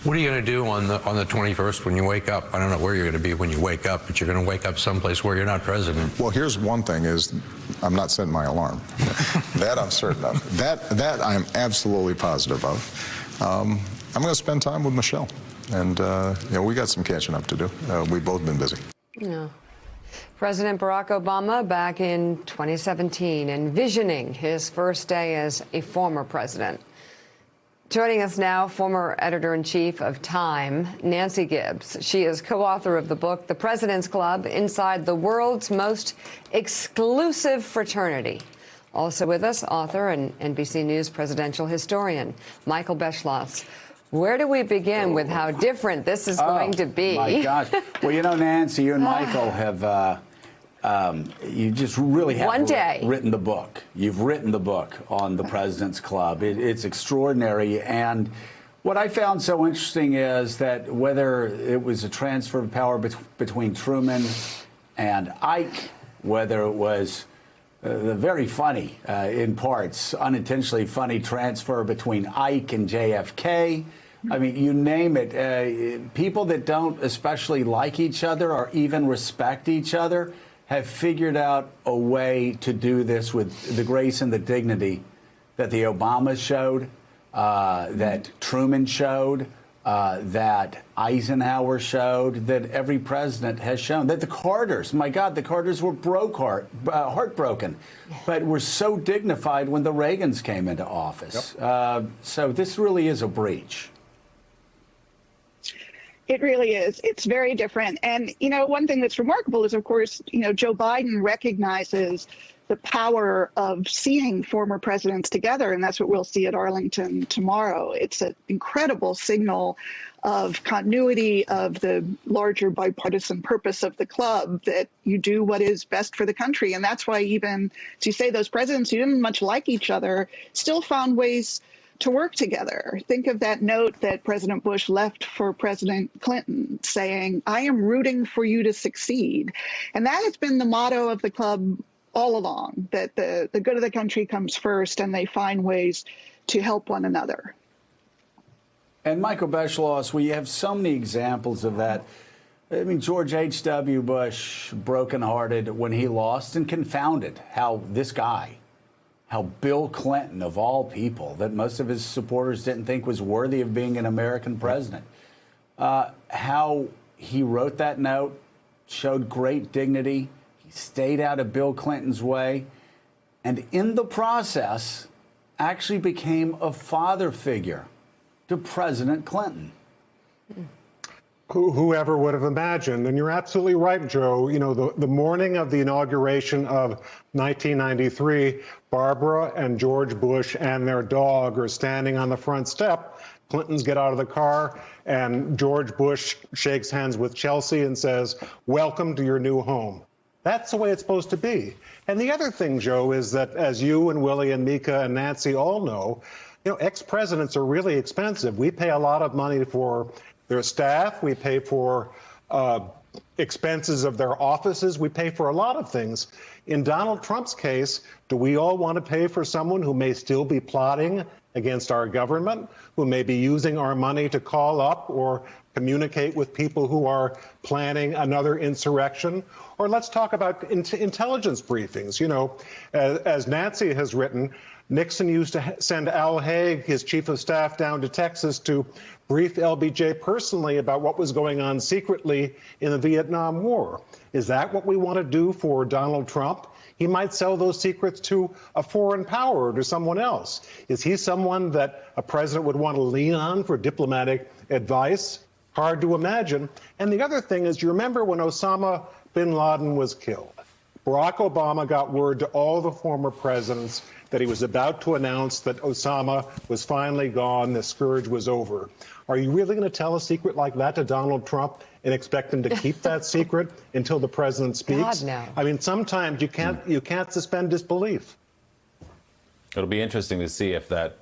What are you going to do on the 21st when you wake up? I don't know where you're going to be when you wake up, but you're going to wake up someplace where you're not president. Well, here's one thing: is I'm not setting my alarm. That I'm certain of. That I'm absolutely positive of. I'm going to spend time with Michelle, and we got some catching up to do. We've both been busy. Yeah. President Barack Obama back in 2017, envisioning his first day as a former president. Joining us now, former editor-in-chief of Time, Nancy Gibbs. She is co-author of the book, The President's Club, Inside the World's Most Exclusive Fraternity. Also with us, author and NBC News presidential historian, Michael Beschloss. Where do we begin with how different this is going to be? My gosh. Well, Nancy, you and Michael have... you just really have written the book. You've written the book on the President's Club. It's extraordinary. And what I found so interesting is that whether it was a transfer of power between Truman and Ike, whether it was the very funny, in parts, unintentionally funny transfer between Ike and JFK, I mean, you name it. People that don't especially like each other or even respect each other have figured out a way to do this with the grace and the dignity that the Obamas showed, that Truman showed, that Eisenhower showed, that every president has shown, that the Carters, my God, the Carters were heartbroken, but were so dignified when the Reagans came into office. Yep. So this really is a breach. It really is. It's very different. And, one thing that's remarkable is, of course, Joe Biden recognizes the power of seeing former presidents together. And that's what we'll see at Arlington tomorrow. It's an incredible signal of continuity of the larger bipartisan purpose of the club, that you do what is best for the country. And that's why even, as you say, those presidents who didn't much like each other still found ways to work together. Think of that note that President Bush left for President Clinton saying, I am rooting for you to succeed. And that has been the motto of the club all along, that the good of the country comes first and they find ways to help one another. And Michael Beschloss, we have so many examples of that. I mean, George H.W. Bush, brokenhearted when he lost, and confounded how this guy, how Bill Clinton, of all people, that most of his supporters didn't think was worthy of being an American president, how he wrote that note, showed great dignity. He stayed out of Bill Clinton's way, and in the process actually became a father figure to President Clinton. Whoever would have imagined? And you're absolutely right, Joe. The morning of the inauguration of 1993, Barbara and George Bush and their dog are standing on the front step. Clintons get out of the car, and George Bush shakes hands with Chelsea and says, welcome to your new home. That's the way it's supposed to be. And the other thing, Joe, is that, as you and Willie and Mika and Nancy all know, ex-presidents are really expensive. We pay a lot of money for their staff. We pay for expenses of their offices. We pay for a lot of things. In Donald Trump's case, do we all want to pay for someone who may still be plotting against our government, who may be using our money to call up or communicate with people who are planning another insurrection? Or let's talk about intelligence briefings. As Nancy has written, Nixon used to send Al Haig, his chief of staff, down to Texas to brief LBJ personally about what was going on secretly in the Vietnam War. Is that what we want to do for Donald Trump? He might sell those secrets to a foreign power or to someone else. Is he someone that a president would want to lean on for diplomatic advice? Hard to imagine. And the other thing is, you remember when Osama bin Laden was killed? Barack Obama got word to all the former presidents that he was about to announce that Osama was finally gone, the scourge was over. Are you really going to tell a secret like that to Donald Trump and expect him to keep that secret until the president speaks? God, no. I mean, sometimes you can't suspend disbelief. It'll be interesting to see if that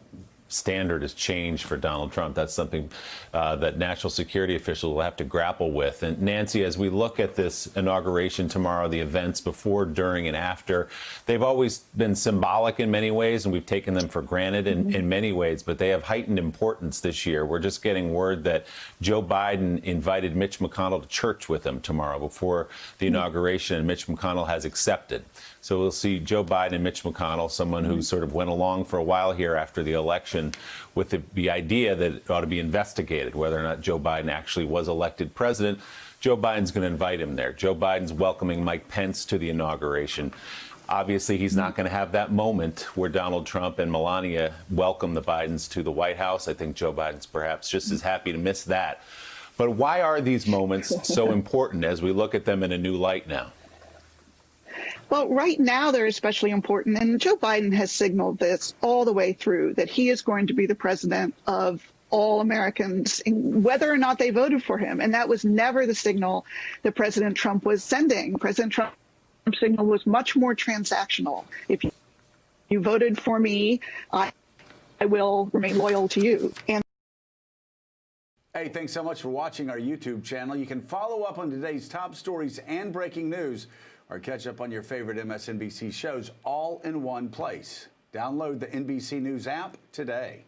standard has changed for Donald Trump. That's something that national security officials will have to grapple with. And Nancy, as we look at this inauguration tomorrow, the events before, during, and after, they've always been symbolic in many ways, and we've taken them for granted in many ways, but they have heightened importance this year. We're just getting word that Joe Biden invited Mitch McConnell to church with him tomorrow before the inauguration, and Mitch McConnell has accepted. So we'll see Joe Biden and Mitch McConnell, someone who sort of went along for a while here after the election with the idea that it ought to be investigated whether or not Joe Biden actually was elected president. Joe Biden's going to invite him there. Joe Biden's welcoming Mike Pence to the inauguration. Obviously, he's not going to have that moment where Donald Trump and Melania welcome the Bidens to the White House. I think Joe Biden's perhaps just as happy to miss that. But why are these moments so important as we look at them in a new light now? Well, right now they're especially important, and Joe Biden has signaled this all the way through, that he is going to be the president of all Americans, whether or not they voted for him. And that was never the signal that President Trump was sending. President Trump's signal was much more transactional. If you voted for me, I will remain loyal to you. And hey, thanks so much for watching our YouTube channel. You can follow up on today's top stories and breaking news, or catch up on your favorite MSNBC shows all in one place. Download the NBC News app today.